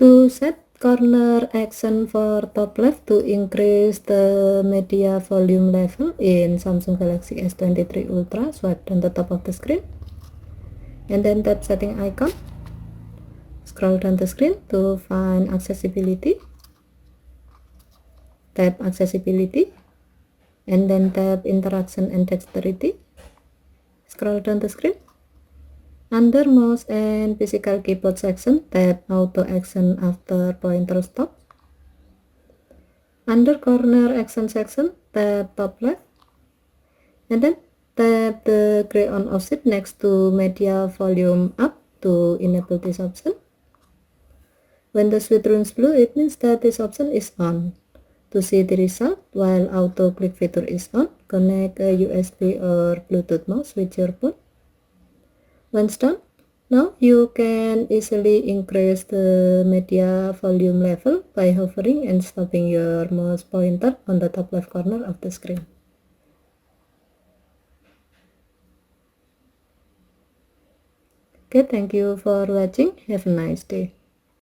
To set corner action for top left to increase the media volume level in Samsung Galaxy S23 Ultra, swipe down the top of the screen and then tap setting icon. Scroll down the screen to find accessibility. Tap accessibility and then tap interaction and dexterity. Scroll down the screen. Under mouse and physical keyboard section, tap auto action after pointer stop. Under corner action section, tap top left and then tap the gray on offset next to media volume up to enable this option. When the switch turns blue, it means that this option is on. To see the result while auto click feature is on, connect a USB or Bluetooth mouse with your phone. Once done, now you can easily increase the media volume level by hovering and stopping your mouse pointer on the top left corner of the screen. Okay, thank you for watching. Have a nice day.